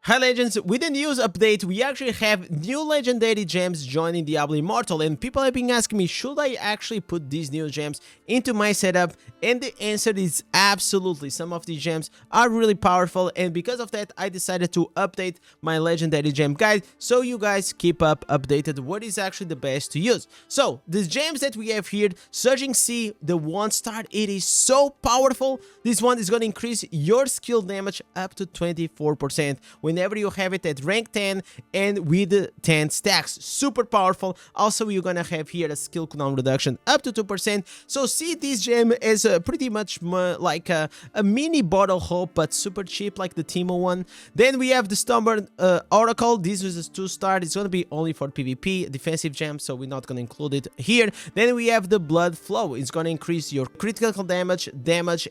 Hi legends, with the news update, we actually have new legendary gems joining Diablo Immortal, and people have been asking me, should I actually put these new gems into my setup? And the answer is absolutely. Some of these gems are really powerful, and because of that, I decided to update my legendary gem guide, so you guys keep up updated what is actually the best to use. So, the gems that we have here, Surging Sea, the 1-star, it is so powerful. This one is going to increase your skill damage up to 24%. Whenever you have it at rank 10 and with 10 stacks. Super powerful. Also, you're gonna have here a skill cooldown reduction up to 2%. So see this gem as pretty much like a mini bottle hope, but super cheap like the Teemo one. Then we have the Stubborn Oracle. This is a 2-star. It's gonna be only for PvP, defensive gem, so we're not gonna include it here. Then we have the Blood Flow. It's gonna increase your critical damage,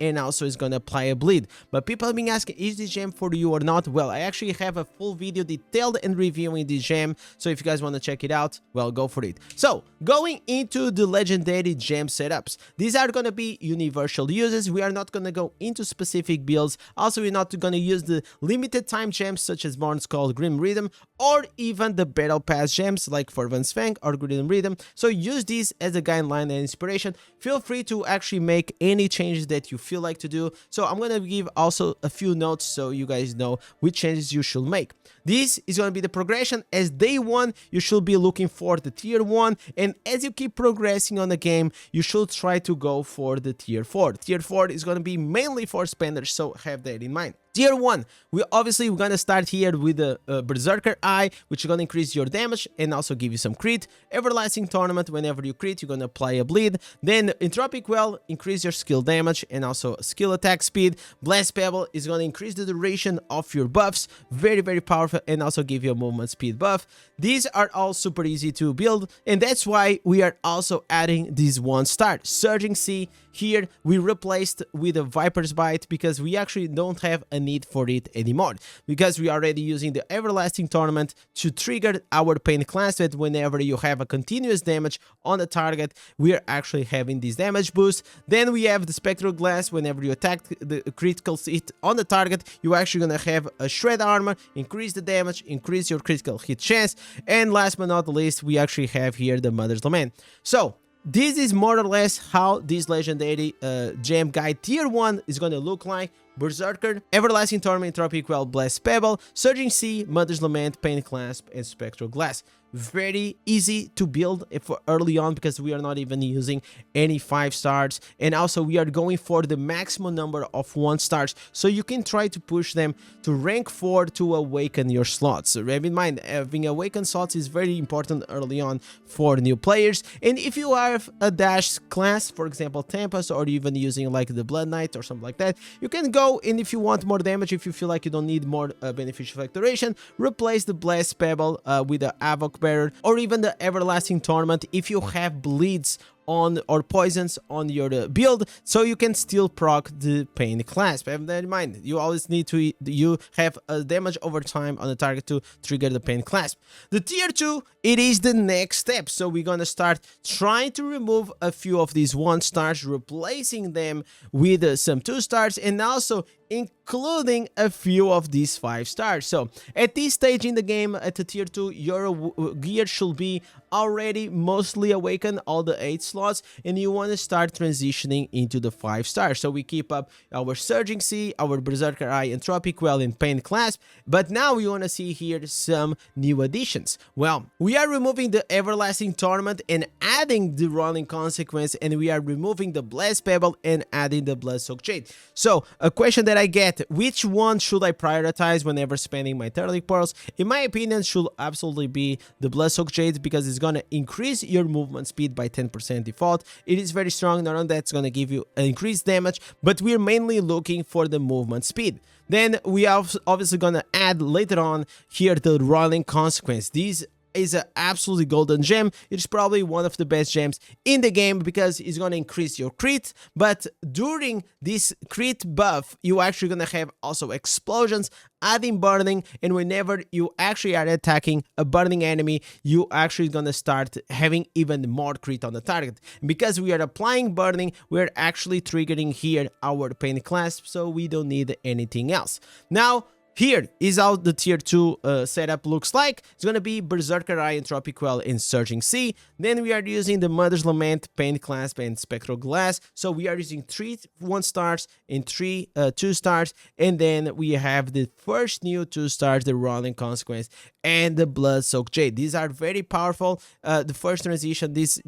and also it's gonna apply a bleed. But people have been asking, is this gem for you or not? Well, I actually have a full video detailed and reviewing this gem, so if you guys want to check it out, well, go for it. So going into the legendary gem setups, these are going to be universal uses. We are not going to go into specific builds. Also, we're not going to use the limited time gems such as Born Skull, Grim Rhythm, or even the battle pass gems like Fervent's Fang or Grim Rhythm. So use these as a guideline and inspiration. Feel free to actually make any changes that you feel like to do. So I'm going to give also a few notes so you guys know which changes you should make. This is going to be the progression. As day 1, you should be looking for the tier 1, and as you keep progressing on the game, you should try to go for the tier 4. Tier 4 is going to be mainly for spenders, so have that in mind. Tier 1, we're going to start here with the Berserker Eye, which is going to increase your damage and also give you some crit. Everlasting Tournament, whenever you crit, you're going to apply a bleed. Then Entropic Well, increase your skill damage and also skill attack speed. Blast Pebble is going to increase the duration of your buffs, very, very powerful, and also give you a movement speed buff. These are all super easy to build, and that's why we are also adding this 1-star. Surging Sea, here we replaced with a Viper's Bite because we actually don't have a need for it anymore, because we are already using the Everlasting Tournament to trigger our Pain Clasp. That whenever you have a continuous damage on the target, we are actually having this damage boost. Then we have the Spectral Glass. Whenever you attack the critical hit on the target, you're actually gonna have a Shred Armor, increase the damage, increase your critical hit chance, and last but not least, we actually have here the Mother's Lament. So this is more or less how this legendary gem guide tier 1 is going to look like. Berserker, Everlasting Torment, Tropic Well, Blast Pebble, Surging Sea, Mother's Lament, Pain Clasp, and Spectral Glass. Very easy to build for early on because we are not even using any 5-stars, and also we are going for the maximum number of 1-stars, so you can try to push them to rank 4 to awaken your slots. So have in mind, having awakened slots is very important early on for new players. And if you have a dash class, for example Tempest, or even using like the Blood Knight or something like that, you can go, and if you want more damage, if you feel like you don't need more beneficial factoration, replace the Blast Pebble with the Avoc Bearer, or even the Everlasting Tournament if you have bleeds on or poisons on your build, so you can still proc the Pain Clasp. Have that in mind. You always need to have a damage over time on the target to trigger the Pain Clasp. The tier 2, it is the next step, so we're gonna start trying to remove a few of these 1-stars, replacing them with some 2-stars, and also including a few of these 5-stars. So at this stage in the game, at the tier 2, your gear should be already mostly awakened, all the 8 slots, and you want to start transitioning into the 5-stars. So we keep up our Surging Sea, our Berserker Eye, and Tropic Well, and Pain Clasp, but now we want to see here some new additions. Well, we are removing the Everlasting Tournament and adding the Rolling Consequence, and we are removing the Blast Pebble and adding the Blood Soaked Jade. So a question that I get, which one should I prioritize whenever spending my Turtleic Pearls? In my opinion, should absolutely be the Blood Soaked Jade, because it's gonna increase your movement speed by 10% default. It is very strong. Not only that, it's gonna give you an increased damage, but we're mainly looking for the movement speed. Then we are obviously gonna add later on here the Rolling Consequence. These is an absolutely golden gem. It's probably one of the best gems in the game because it's going to increase your crit, but during this crit buff, you're actually going to have also explosions, adding burning, and whenever you actually are attacking a burning enemy, you actually going to start having even more crit on the target. And because we are applying burning, we're actually triggering here our Pain Clasp, so we don't need anything else. Now, here is how the tier 2 setup looks like. It's gonna be Berserker Eye, Entropic Well, and Surging Sea. Then we are using the Mother's Lament, Pain Clasp, and Spectral Glass. So we are using 3 1 stars and 3 2 stars, and then we have the first new 2 stars, the Rolling Consequence, and the Blood Soaked Jade. These are very powerful. The first transition, these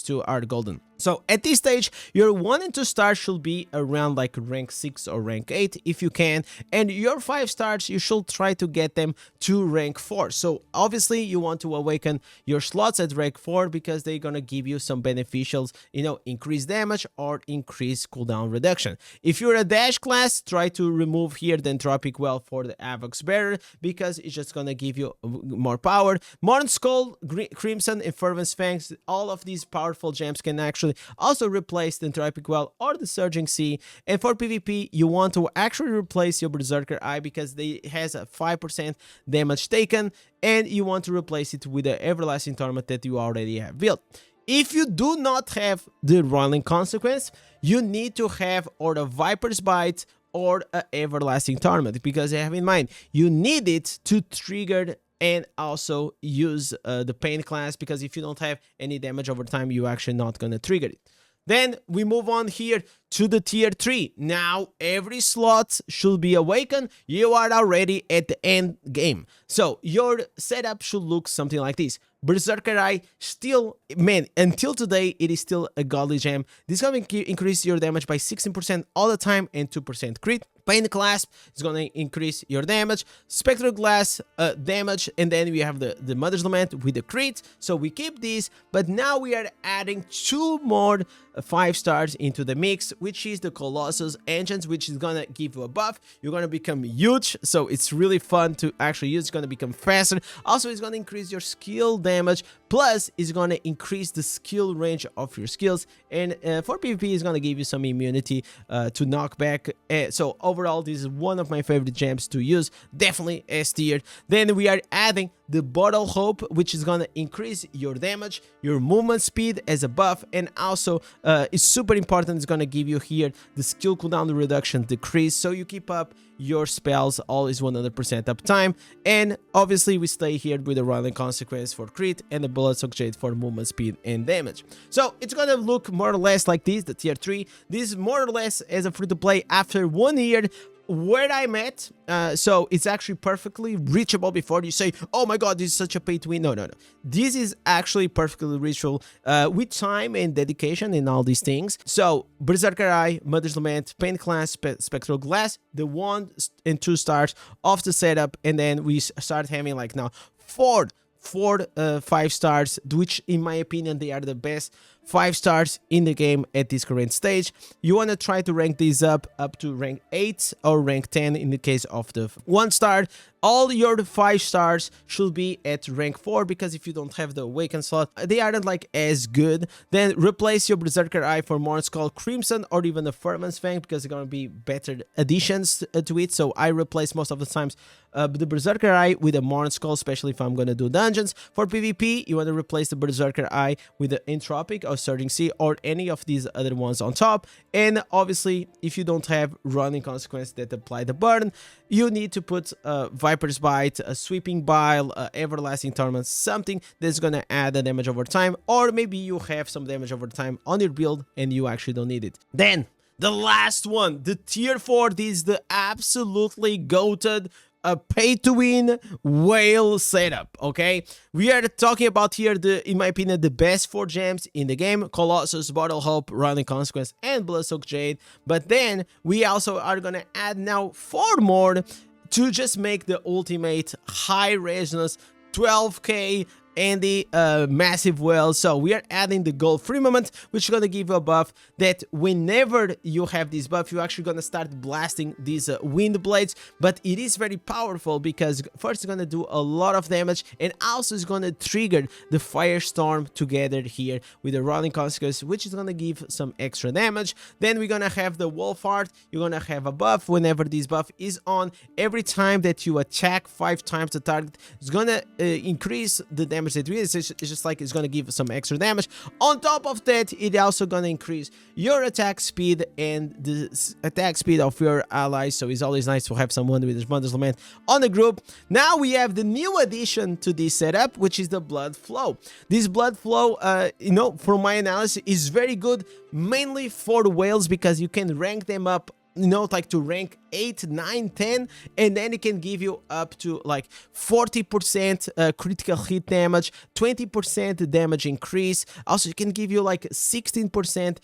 two are golden. So at this stage, your 1 and 2 stars should be around like rank 6 or rank 8 if you can, and your 5 stars, you should try to get them to rank 4. So obviously you want to awaken your slots at rank 4 because they're gonna give you some beneficials, you know, increase damage or increase cooldown reduction. If you're a dash class, try to remove here the Entropic Well for the Avoc's Bearer because it's just gonna give you more power. Morn Skull, Crimson, and Fervent Fangs, all of these powerful gems can actually also replace the Entropic Well or the Surging Sea. And for PvP, you want to actually replace your Berserker Eye because it has a 5% damage taken, and you want to replace it with the Everlasting Torment that you already have built. If you do not have the Rolling Consequence, you need to have or a Viper's Bite or an Everlasting Torment, because have in mind, you need it to trigger and also use the Pain Clasp, because if you don't have any damage over time, you're actually not going to trigger it. Then we move on here to the tier 3. Now every slot should be awakened. You are already at the end game. So your setup should look something like this. Berserker Eye, still, man, until today, it is still a godly gem. This is going to increase your damage by 16% all the time and 2% crit. Pain Clasp is going to increase your damage. Spectral Glass damage, and then we have the Mother's Lament with the crit. So we keep these, but now we are adding 2 more 5 stars into the mix, which is the Colossus Engines, which is going to give you a buff. You're going to become huge, so it's really fun to actually use. It's going to become faster. Also, it's going to increase your skill damage, plus it's going to increase the skill range of your skills, and for PvP, it's going to give you some immunity to knockback. So overall, this is one of my favorite gems to use, definitely S tier. Then we are adding the Bottle Hope, which is gonna increase your damage, your movement speed as a buff, and also it's super important, it's gonna give you here the skill cooldown reduction decrease, so you keep up your spells always 100% uptime. And obviously we stay here with the Rolling Consequence for crit and the Blood Soaked Jade for movement speed and damage. So it's gonna look more or less like this, the tier 3. This is more or less as a free-to-play after 1 year where I'm at. So it's actually perfectly reachable. Before you say, oh my god, this is such a pay to win. No. This is actually perfectly reachable with time and dedication and all these things. So Berserker Eye, Mother's Lament, Pain Clasp, Spectral Glass, the 1 and 2 stars of the setup, and then we start having like now 4 5 stars, which in my opinion they are the best 5 stars in the game at this current stage. You want to try to rank these up to rank 8 or rank 10 in the case of the 1 star. All your 5 stars should be at rank 4, because if you don't have the Awaken slot, they aren't like as good. Then replace your Berserker Eye for Morn Skull, Crimson, or even the Fervent Fang, because they're gonna be better additions to it. So I replace most of the times the Berserker Eye with a Morn Skull, especially if I'm gonna do dungeons. For PvP, you want to replace the Berserker Eye with the Entropic or Surging Sea or any of these other ones on top. And obviously, if you don't have Running Consequence that apply the burn, you need to put Viper's Bite, a Sweeping Bile, Everlasting Torment, something that's gonna add the damage over time, or maybe you have some damage over time on your build and you actually don't need it. Then the last one, the tier 4, this is the absolutely goated a pay-to-win whale setup. Okay, we are talking about here in my opinion, the best 4 gems in the game: Colossus, Bottle Hope, Rolling Consequence, and Blood Soaked Jade. But then we also are gonna add now 4 more to just make the ultimate high resonance 12k and the massive whale. So we are adding the gold firmament, which is gonna give you a buff that whenever you have this buff, you're actually gonna start blasting these wind blades. But it is very powerful because first it's gonna do a lot of damage, and also is gonna trigger the firestorm together here with the Rolling Consequence, which is gonna give some extra damage. Then we're gonna have the Wolf Heart. You're gonna have a buff whenever this buff is on. Every time that you attack 5 times the target, it's gonna increase the damage damage that it is. It's just like it's gonna give some extra damage. On top of that, it also gonna increase your attack speed and the attack speed of your allies. So it's always nice to have someone with Mother's Lament on the group. Now we have the new addition to this setup, which is the Blood Flow. This Blood Flow, you know, from my analysis, is very good, mainly for the whales, because you can rank them up, you know, like to rank 8, 9, 10, and then it can give you up to like 40% critical hit damage, 20% damage increase. Also, it can give you like 16%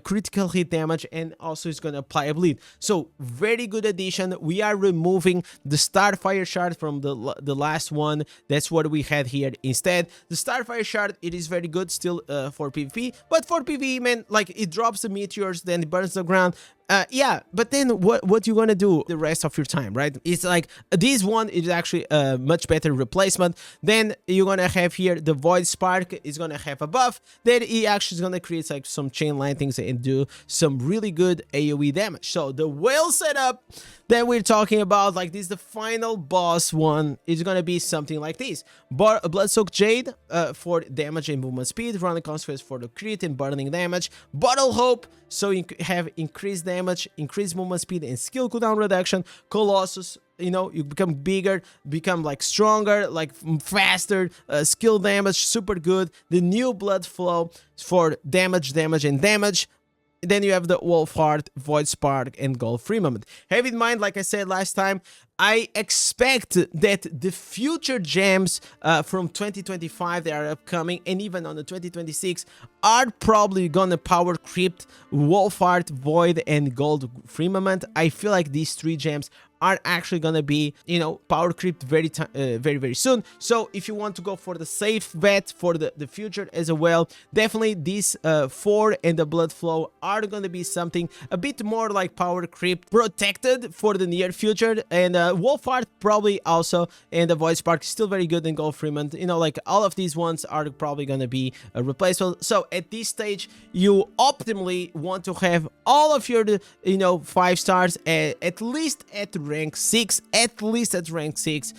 critical hit damage, and also it's gonna apply a bleed. So very good addition. We are removing the Starfire Shard from the last one. That's what we had here instead. The Starfire Shard, it is very good still for PvP, but for PvE, man, like it drops the meteors, then it burns the ground. Yeah, but then what you gonna do the rest of your time, right? It's like this one is actually a much better replacement. Then you're gonna have here the Void Spark is gonna have a buff. Then it actually is gonna create like some chain line things and do some really good AoE damage. So the whale setup that we're talking about, like this, the final boss one is gonna be something like this. Blood Soaked Jade for damage and movement speed, running consequence for the crit and burning damage. Bottle Hope, so you have increased damage, increased movement speed, and skill cooldown reduction. Colossus, you know, you become bigger, become like stronger, like faster, skill damage, super good. The new Blood Flow for damage, and damage. Then you have the Wolf Heart, Void Spark, and Gold Firmament. Have in mind, like I said last time, I expect that the future gems from 2025 that are upcoming, and even on the 2026, are probably gonna power creep Wolf Heart, Void, and Gold Firmament. I feel like these 3 gems are actually gonna be, you know, power creeped very soon. So if you want to go for the safe bet for the future as well, definitely these 4 and the Blood Flow are gonna be something a bit more like power creep protected for the near future. And Wolf Heart probably also, and the Void Spark is still very good in Gold Firmament. You know, like all of these ones are probably gonna be replaceable. So at this stage, you optimally want to have all of your, you know, 5 stars at least at rank 6, at least at rank 6.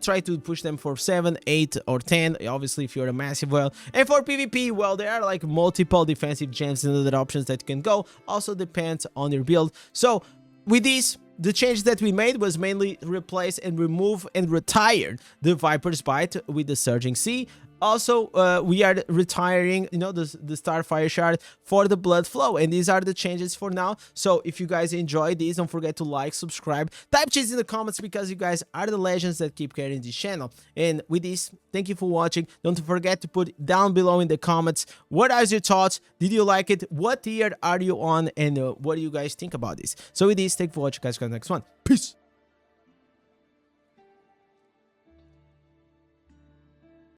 Try to push them for 7, 8, or 10, obviously if you're a massive whale. And for PvP, well, there are like multiple defensive gems and other options that you can go. Also depends on your build. So with this, the change that we made was mainly replace and remove and retire the Viper's Bite with the Surging Sea. Also, we are retiring, you know, the Starfire Shard for the Blood Flow, and these are the changes for now. So if you guys enjoyed these, don't forget to like, subscribe, type cheese in the comments, because you guys are the legends that keep carrying this channel. And with this, thank you for watching. Don't forget to put down below in the comments what are your thoughts. Did you like it? What tier are you on? And what do you guys think about this? So with this, thank you for watching, guys. Got the next one. Peace.